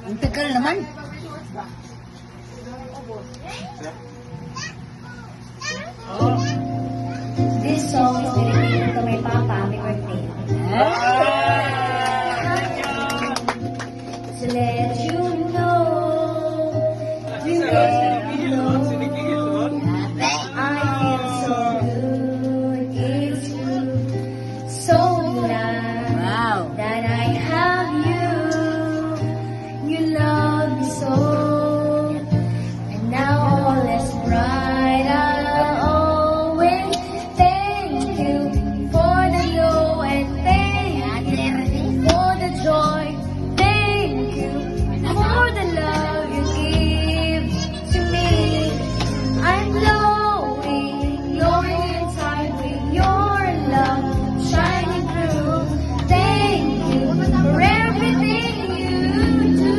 Ang tagal naman. This song is dedicated to my papa. Happy birthday. To let you know, you let me know, I feel so good. It's true, so glad Wow. that I have you. You love me so, and now all is bright. I'll always thank you for the low and thank you for the joy. Thank you for the love you give to me. I'm glowing, glowing inside with your love shining through. Thank you for everything you do.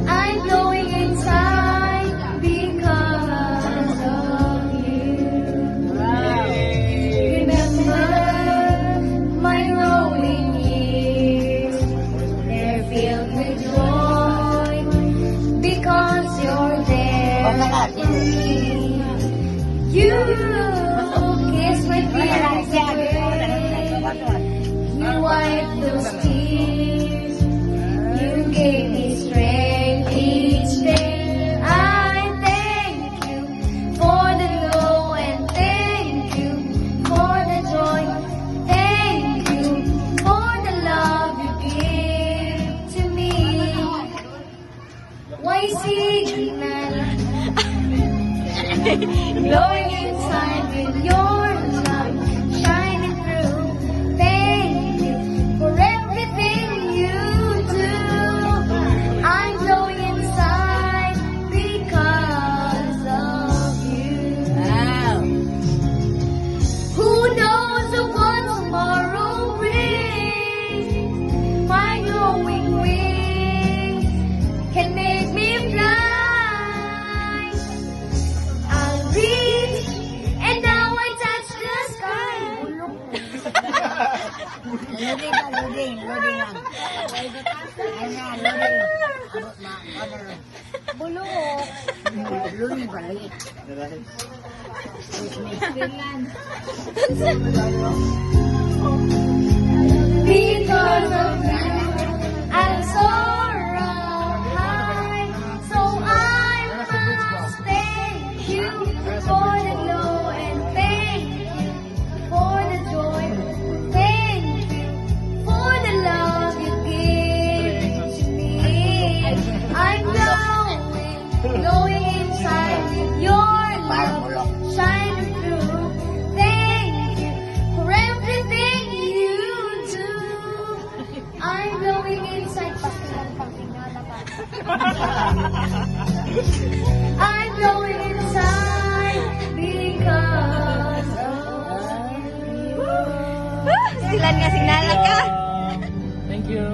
I'm glowing inside because of you. Remember my growing years, they're filled with joy because you're there for me. You kiss my tears away. You wipe those tears. You gave me strength each day. I thank you for the low and thank you for the joy. Thank you for the love you give to me. Why signal? Glowing inside with your love shining through. Thank you for everything you do. I'm glowing inside because of you. Wow. Who knows what tomorrow brings? My glowing wings can make me fly. I'll reach, and now I touch the sky. Loading na, loading. Loading lang. Ayan na, loading. Abot na, order. Bulok. Loading pa lagi. Because of you, I'm soaring high. So I must thank you for the low and thank you for the joy. Thank you for the love you give to me. I'm glowing, glowing inside with your love shining through. Thank you for everything you do. I'm glowing inside. I'm glowing inside because of you. Sila nga signala ka. Thank you.